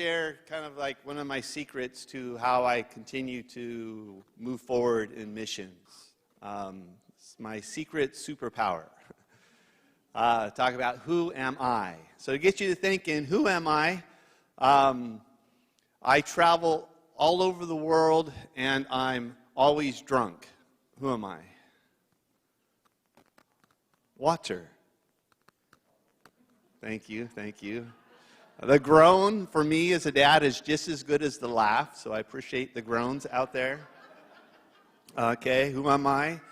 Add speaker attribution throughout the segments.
Speaker 1: Share kind of like one of my secrets to how I continue to move forward in missions. It's my secret superpower. Talk about who am I. So to get you to thinking, who am I? I travel all over the world and I'm always drunk. Who am I? Water. Thank you, thank you. The groan for me as a dad is just as good as the laugh, so I appreciate the groans out there. Okay, who am I?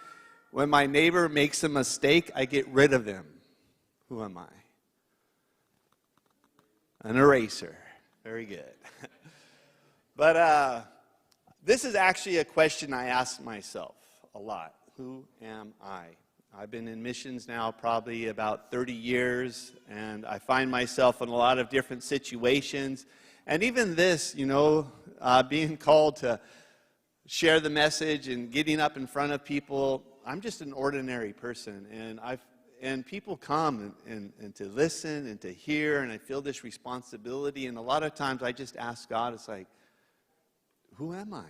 Speaker 1: When my neighbor makes a mistake, I get rid of them. Who am I? An eraser. Very good. But this is actually a question I ask myself a lot. Who am I? I've been in missions now probably about 30 years, and I find myself in a lot of different situations. And even this, being called to share the message and getting up in front of people, I'm just an ordinary person. And people come and to listen and to hear, and I feel this responsibility. And a lot of times I just ask God, it's like, who am I?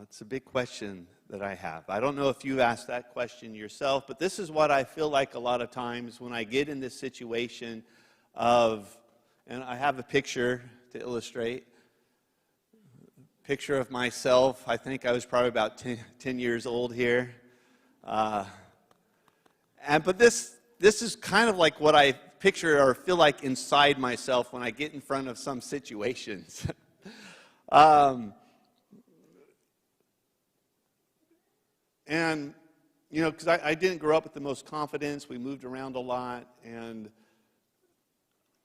Speaker 1: It's a big question that I have. I don't know if you've asked that question yourself, but this is what I feel like a lot of times when I get in this situation of, and I have a picture to illustrate, picture of myself. I think I was probably about 10 years old here. But this is kind of like what I picture or feel like inside myself when I get in front of some situations. And, because I didn't grow up with the most confidence. We moved around a lot. And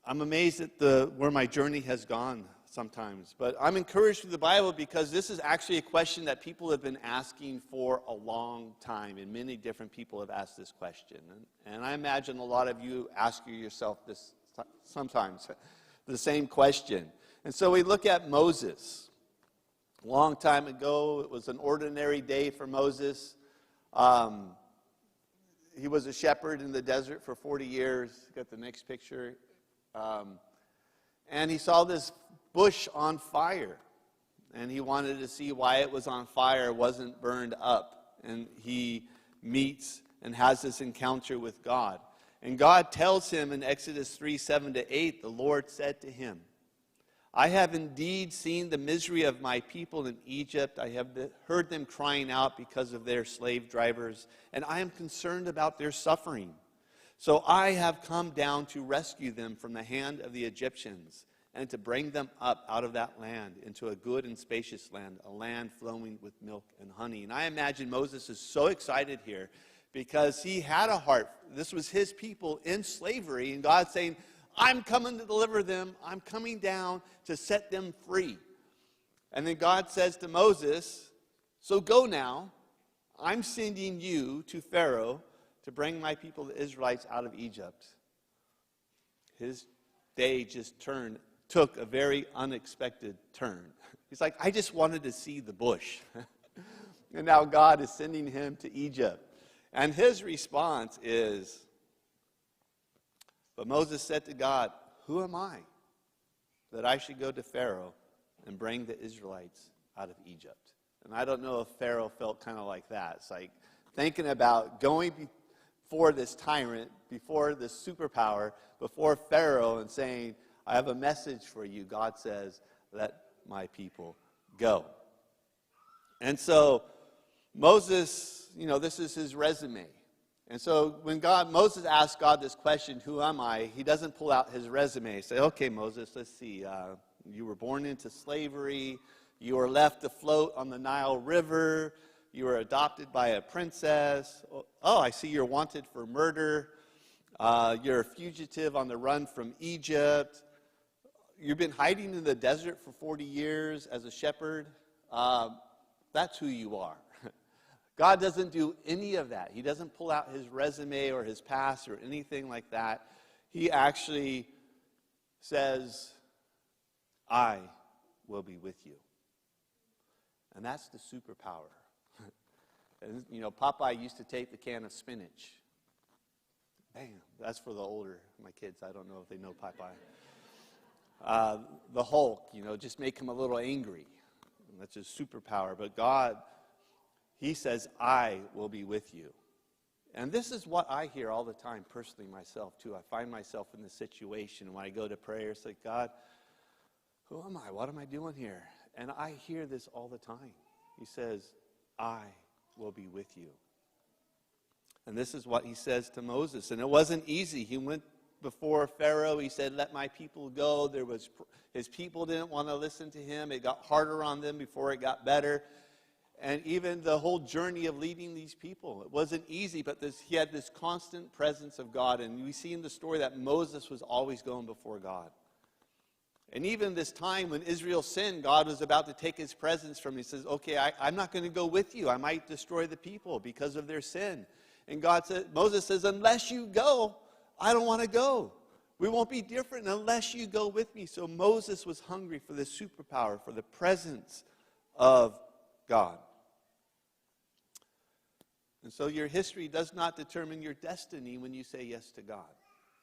Speaker 1: I'm amazed at where my journey has gone sometimes. But I'm encouraged through the Bible because this is actually a question that people have been asking for a long time. And many different people have asked this question. And I imagine a lot of you ask yourself this sometimes, the same question. And so we look at Moses. A long time ago, it was an ordinary day for Moses. He was a shepherd in the desert for 40 years. Got the next picture. And he saw this bush on fire. And he wanted to see why it was on fire, wasn't burned up. And he meets and has this encounter with God. And God tells him in Exodus 3:7-8, the Lord said to him, I have indeed seen the misery of my people in Egypt. I have heard them crying out because of their slave drivers, and I am concerned about their suffering. So I have come down to rescue them from the hand of the Egyptians and to bring them up out of that land into a good and spacious land, a land flowing with milk and honey. And I imagine Moses is so excited here because he had a heart. This was his people in slavery, and God saying, I'm coming to deliver them. I'm coming down to set them free. And then God says to Moses, so go now. I'm sending you to Pharaoh to bring my people, the Israelites, out of Egypt. His day just took a very unexpected turn. He's like, I just wanted to see the bush. And now God is sending him to Egypt. And his response is, but Moses said to God, who am I that I should go to Pharaoh and bring the Israelites out of Egypt? And I don't know if Pharaoh felt kind of like that. It's like thinking about going before this tyrant, before this superpower, before Pharaoh and saying, I have a message for you. God says, let my people go. And so Moses, this is his resume. And so when Moses asked God this question, who am I? He doesn't pull out his resume. Say, okay, Moses, let's see. You were born into slavery. You were left to float on the Nile River. You were adopted by a princess. Oh, I see you're wanted for murder. You're a fugitive on the run from Egypt. You've been hiding in the desert for 40 years as a shepherd. That's who you are. God doesn't do any of that. He doesn't pull out his resume or his past or anything like that. He actually says, I will be with you. And that's the superpower. And, Popeye used to take the can of spinach. Bam. That's for the older, my kids. I don't know if they know Popeye. the Hulk, just make him a little angry. And that's his superpower. But God, he says, I will be with you. And this is what I hear all the time personally myself too. I find myself in this situation when I go to prayer. It's like, God, who am I? What am I doing here? And I hear this all the time. He says, I will be with you. And this is what he says to Moses. And it wasn't easy. He went before Pharaoh. He said, let my people go. His people didn't want to listen to him. It got harder on them before it got better. And even the whole journey of leading these people, it wasn't easy, but he had this constant presence of God. And we see in the story that Moses was always going before God. And even this time when Israel sinned, God was about to take his presence from him. He says, okay, I'm not going to go with you. I might destroy the people because of their sin. And Moses says, unless you go, I don't want to go. We won't be different unless you go with me. So Moses was hungry for this superpower, for the presence of God. And so your history does not determine your destiny when you say yes to God.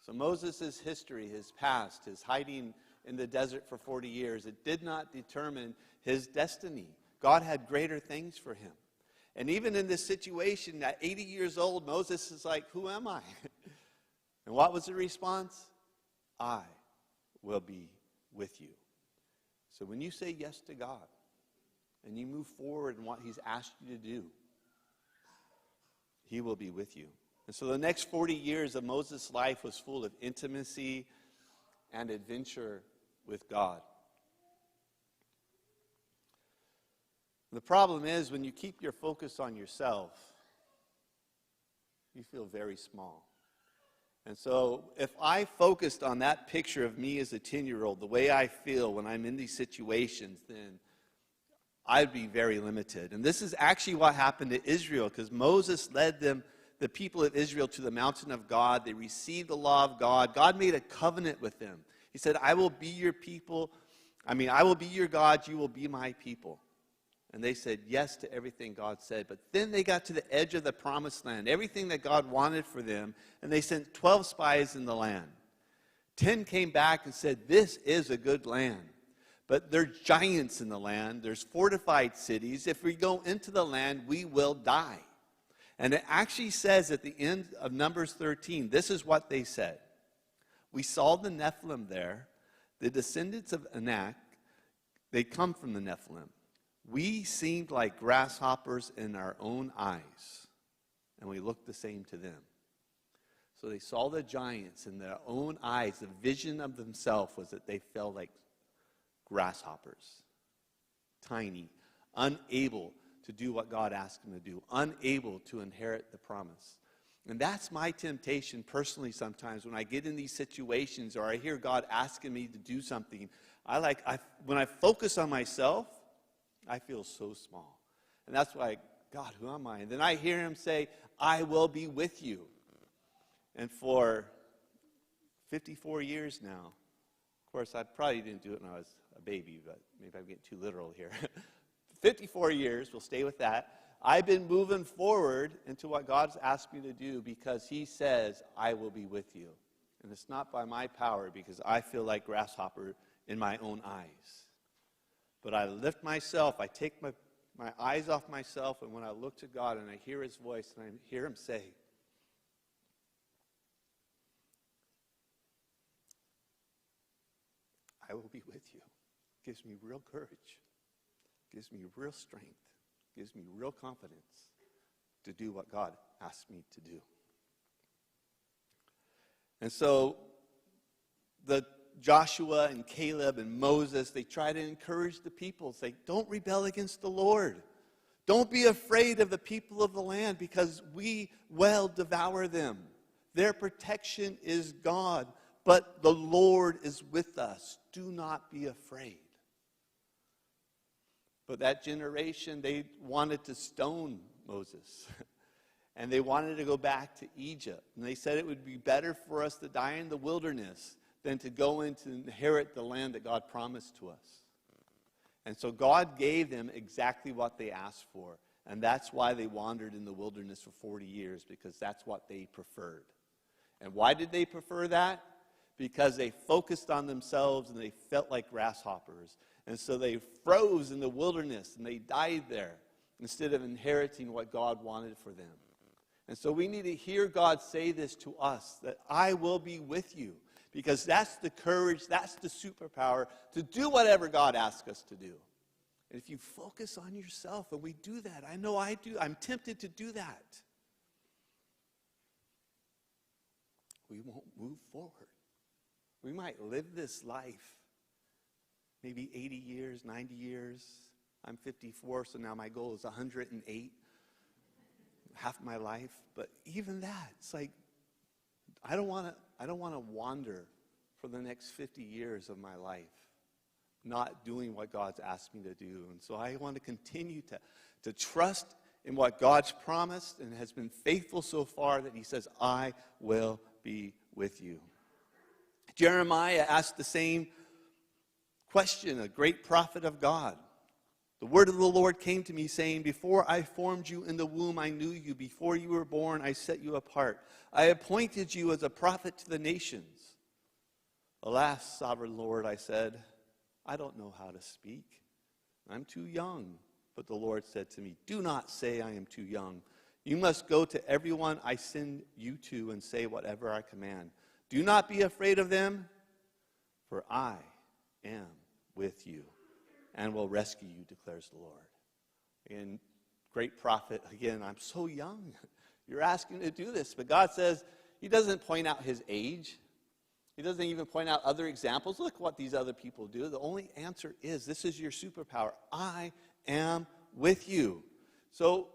Speaker 1: So Moses' history, his past, his hiding in the desert for 40 years, it did not determine his destiny. God had greater things for him. And even in this situation, at 80 years old, Moses is like, who am I? And what was the response? I will be with you. So when you say yes to God, and you move forward in what he's asked you to do, he will be with you. And so the next 40 years of Moses' life was full of intimacy and adventure with God. The problem is when you keep your focus on yourself, you feel very small. And so if I focused on that picture of me as a 10-year-old, the way I feel when I'm in these situations, then I'd be very limited. And this is actually what happened to Israel, because Moses led the people of Israel, to the mountain of God. They received the law of God. God made a covenant with them. He said, I will be your people. I will be your God. You will be my people. And they said yes to everything God said. But then they got to the edge of the promised land, everything that God wanted for them, and they sent 12 spies in the land. 10 came back and said, this is a good land. But there's giants in the land. There's fortified cities. If we go into the land, we will die. And it actually says at the end of Numbers 13, this is what they said. We saw the Nephilim there, the descendants of Anak. They come from the Nephilim. We seemed like grasshoppers in our own eyes, and we looked the same to them. So they saw the giants in their own eyes. The vision of themselves was that they felt like grasshoppers, tiny, unable to do what God asked them to do, unable to inherit the promise. And that's my temptation personally sometimes when I get in these situations or I hear God asking me to do something. When I focus on myself, I feel so small. And that's why, God, who am I? And then I hear him say, I will be with you. And for 54 years now, of course, I probably didn't do it when I was a baby, but maybe I'm getting too literal here. 54 years, we'll stay with that. I've been moving forward into what God's asked me to do because he says, I will be with you. And it's not by my power because I feel like grasshopper in my own eyes. But I lift myself, I take my eyes off myself, and when I look to God and I hear his voice and I hear him say, I will be with you. Gives me real courage. Gives me real strength. Gives me real confidence to do what God asked me to do. And so the Joshua and Caleb and Moses, they try to encourage the people. Say, don't rebel against the Lord. Don't be afraid of the people of the land because we will devour them. Their protection is God, but the Lord is with us. Do not be afraid. But that generation, they wanted to stone Moses. And they wanted to go back to Egypt. And they said it would be better for us to die in the wilderness than to go in to inherit the land that God promised to us. And so God gave them exactly what they asked for. And that's why they wandered in the wilderness for 40 years, because that's what they preferred. And why did they prefer that? because they focused on themselves and they felt like grasshoppers. And so they froze in the wilderness and they died there instead of inheriting what God wanted for them. And so we need to hear God say this to us, that I will be with you, because that's the courage, that's the superpower to do whatever God asks us to do. And if you focus on yourself, and we do that, I know I do, I'm tempted to do that, we won't move forward. We might live this life, maybe 80 years, 90 years. I'm 54, so now my goal is 108, half my life. But even that, it's like, I don't want to wander for the next 50 years of my life, not doing what God's asked me to do. And so I want to continue to trust in what God's promised and has been faithful so far, that he says, I will be with you. Jeremiah asked the same question, a great prophet of God. The word of the Lord came to me, saying, before I formed you in the womb, I knew you. Before you were born, I set you apart. I appointed you as a prophet to the nations. Alas, sovereign Lord, I said, I don't know how to speak. I'm too young. But the Lord said to me, do not say I am too young. You must go to everyone I send you to and say whatever I command. Do not be afraid of them, for I am with you and will rescue you, declares the Lord. Again, great prophet. Again, I'm so young. You're asking me to do this. But God says, he doesn't point out his age. He doesn't even point out other examples. Look what these other people do. The only answer is, this is your superpower. I am with you. So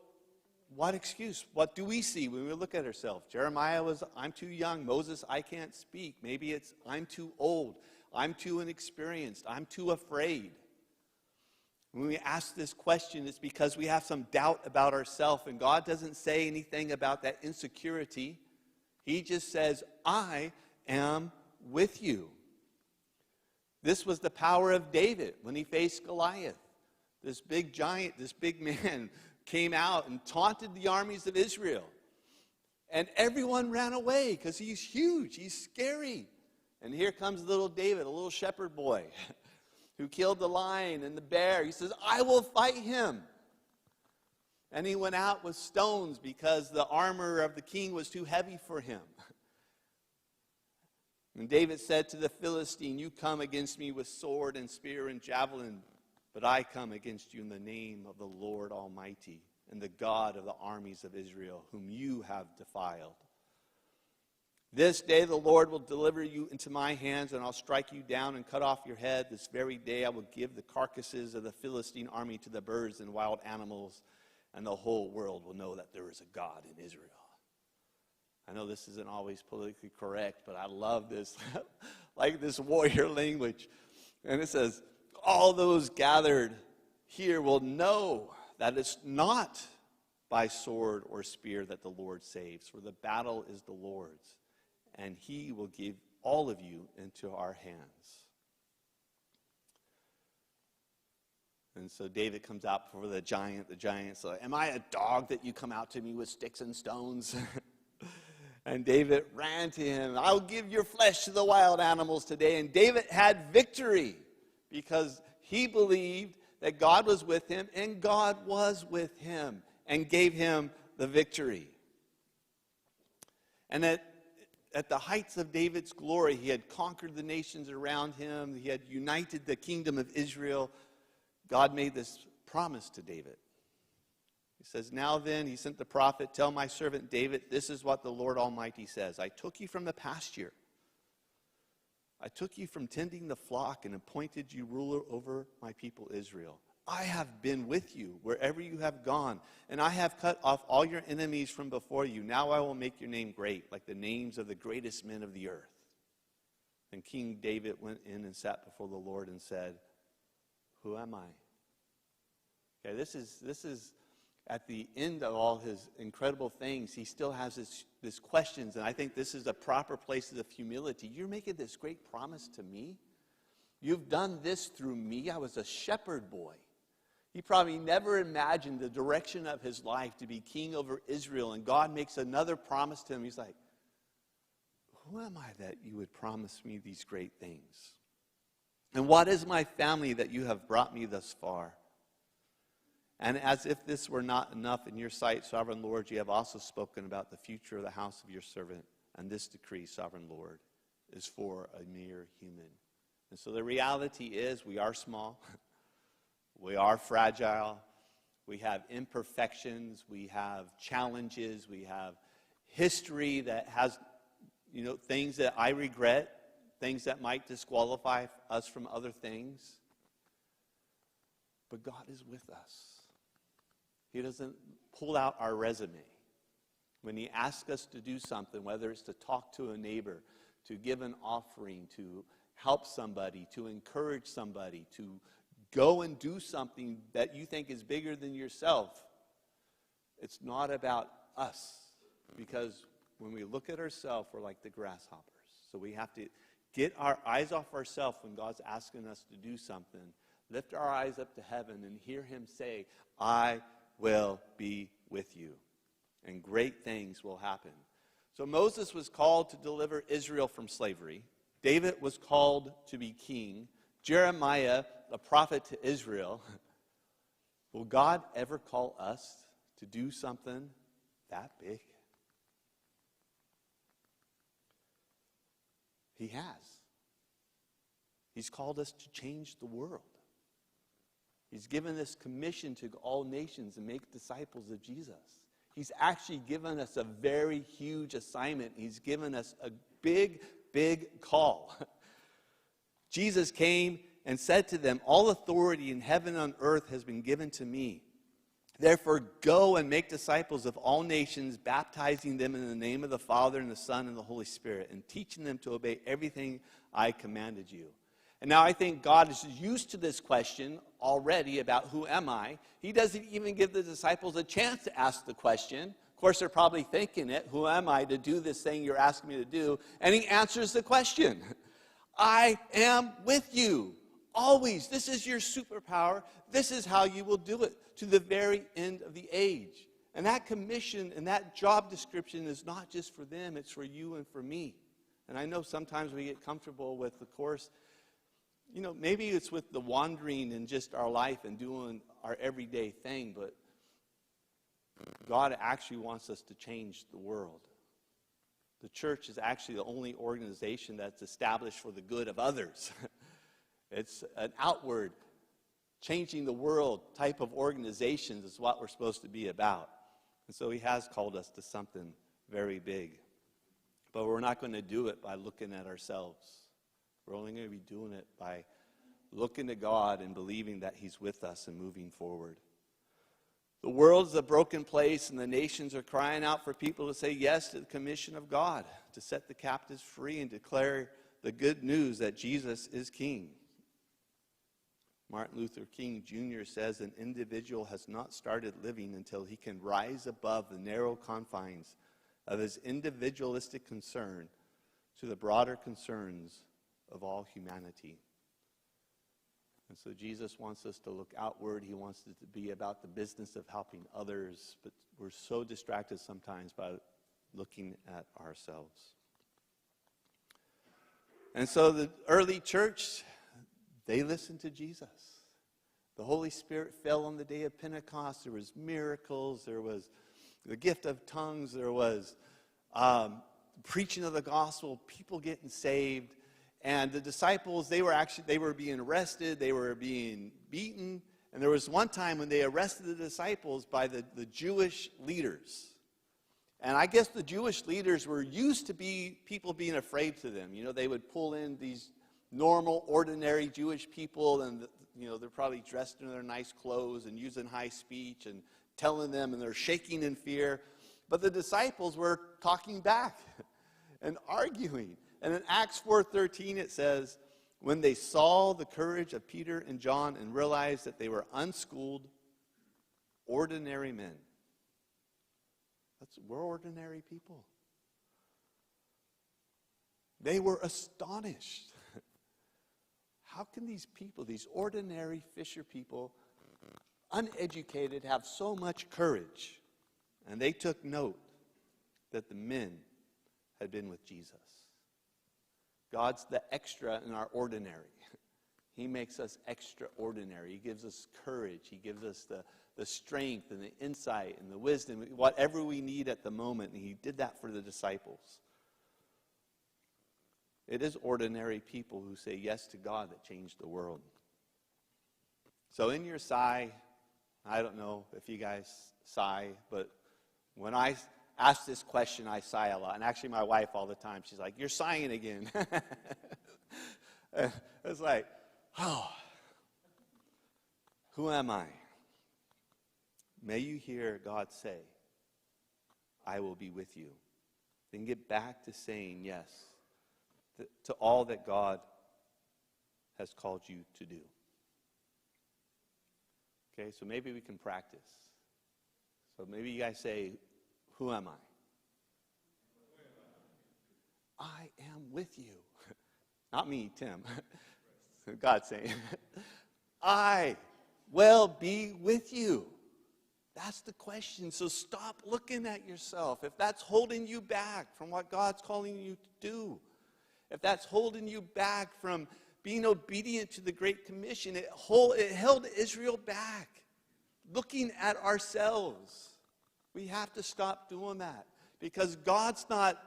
Speaker 1: what excuse? What do we see when we look at ourselves? Jeremiah was, I'm too young. Moses, I can't speak. Maybe it's, I'm too old. I'm too inexperienced. I'm too afraid. When we ask this question, it's because we have some doubt about ourselves, and God doesn't say anything about that insecurity. He just says, I am with you. This was the power of David when he faced Goliath. This big giant, this big man came out and taunted the armies of Israel. And everyone ran away because he's huge, he's scary. And here comes little David, a little shepherd boy, who killed the lion and the bear. He says, I will fight him. And he went out with stones because the armor of the king was too heavy for him. And David said to the Philistine, you come against me with sword and spear and javelin, but I come against you in the name of the Lord Almighty and the God of the armies of Israel, whom you have defiled. This day the Lord will deliver you into my hands, and I'll strike you down and cut off your head. This very day I will give the carcasses of the Philistine army to the birds and wild animals, and the whole world will know that there is a God in Israel. I know this isn't always politically correct, but I love this, like this warrior language. And it says, all those gathered here will know that it's not by sword or spear that the Lord saves, for the battle is the Lord's, and he will give all of you into our hands. And so David comes out before the giant. The giant's like, am I a dog that you come out to me with sticks and stones? And David ran to him. I'll give your flesh to the wild animals today. And David had victory because he believed that God was with him, and God was with him and gave him the victory. And at the heights of David's glory, he had conquered the nations around him. He had united the kingdom of Israel. God made this promise to David. He says, now then, he sent the prophet, tell my servant David, this is what the Lord Almighty says. I took you from the pasture. I took you from tending the flock and appointed you ruler over my people Israel. I have been with you wherever you have gone, and I have cut off all your enemies from before you. Now I will make your name great, like the names of the greatest men of the earth. And King David went in and sat before the Lord and said, who am I? Okay, this is at the end of all his incredible things. He still has this questions, and I think this is a proper place of humility. You're making this great promise to me? You've done this through me? I was a shepherd boy. He probably never imagined the direction of his life to be king over Israel, and God makes another promise to him. He's like, who am I that you would promise me these great things? And what is my family that you have brought me thus far? And as if this were not enough in your sight, sovereign Lord, you have also spoken about the future of the house of your servant. And this decree, sovereign Lord, is for a mere human. And so the reality is we are small. We are fragile. We have imperfections. We have challenges. We have history that has, things that I regret, things that might disqualify us from other things. But God is with us. He doesn't pull out our resume. When he asks us to do something, whether it's to talk to a neighbor, to give an offering, to help somebody, to encourage somebody, to go and do something that you think is bigger than yourself, it's not about us. Because when we look at ourselves, we're like the grasshoppers. So we have to get our eyes off ourselves when God's asking us to do something. Lift our eyes up to heaven and hear him say, I will be with you. And great things will happen. So Moses was called to deliver Israel from slavery. David was called to be king. Jeremiah, the prophet to Israel. Will God ever call us to do something that big? He has. He's called us to change the world. He's given this commission to all nations and make disciples of Jesus. He's actually given us a very huge assignment. He's given us a big, big call. Jesus came and said to them, all authority in heaven and on earth has been given to me. Therefore, go and make disciples of all nations, baptizing them in the name of the Father and the Son and the Holy Spirit, and teaching them to obey everything I commanded you. And now I think God is used to this question already about who am I. He doesn't even give the disciples a chance to ask the question. Of course, they're probably thinking it. Who am I to do this thing you're asking me to do? And he answers the question. I am with you. Always. This is your superpower. This is how you will do it to the very end of the age. And that commission and that job description is not just for them. It's for you and for me. And I know sometimes we get comfortable with the course. Maybe it's with the wandering in just our life and doing our everyday thing, but God actually wants us to change the world. The church is actually the only organization that's established for the good of others. It's an outward, changing the world type of organizations is what we're supposed to be about. And so he has called us to something very big. But we're not going to do it by looking at ourselves. We're only going to be doing it by looking to God and believing that he's with us and moving forward. The world is a broken place, and the nations are crying out for people to say yes to the commission of God, to set the captives free and declare the good news that Jesus is King. Martin Luther King Jr. says an individual has not started living until he can rise above the narrow confines of his individualistic concern to the broader concerns of all humanity. And so Jesus wants us to look outward. He wants it to be about the business of helping others, but we're so distracted sometimes by looking at ourselves. And so the early church, they listened to Jesus. The Holy Spirit fell on the day of Pentecost. There was miracles. There was the gift of tongues. There was preaching of the gospel, people getting saved. And the disciples, they were being arrested. They were being beaten. And there was one time when they arrested the disciples by the Jewish leaders. And I guess the Jewish leaders were used to people being afraid to them. They would pull in these normal, ordinary Jewish people, and they're probably dressed in their nice clothes and using high speech and telling them, and they're shaking in fear. But the disciples were talking back and arguing. And in Acts 4:13 it says, when they saw the courage of Peter and John and realized that they were unschooled, ordinary men. We're ordinary people. They were astonished. How can these people, these ordinary fisher people, uneducated, have so much courage? And they took note that the men had been with Jesus. God's the extra in our ordinary. He makes us extraordinary. He gives us courage. He gives us the strength and the insight and the wisdom, whatever we need at the moment. And he did that for the disciples. It is ordinary people who say yes to God that change the world. So in your sigh, I don't know if you guys sigh, but when I ask this question, I sigh a lot. And actually my wife all the time, she's like, "You're sighing again." It's like, oh, who am I? May you hear God say, "I will be with you." Then get back to saying yes to all that God has called you to do. Okay, so maybe we can practice. So maybe you guys say, "Who am I?" I am with you. Not me, Tim. God's saying, "I will be with you." That's the question. So stop looking at yourself. If that's holding you back from what God's calling you to do, if that's holding you back from being obedient to the Great Commission, it held Israel back. Looking at ourselves. We have to stop doing that. Because God's not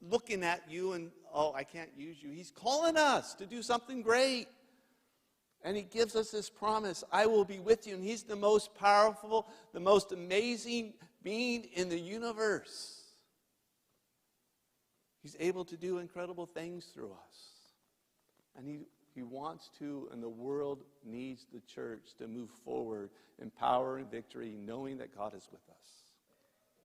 Speaker 1: looking at you and, "Oh, I can't use you." He's calling us to do something great. And he gives us this promise, "I will be with you." And he's the most powerful, the most amazing being in the universe. He's able to do incredible things through us. And he wants to, and the world needs the church to move forward in power and victory, knowing that God is with us.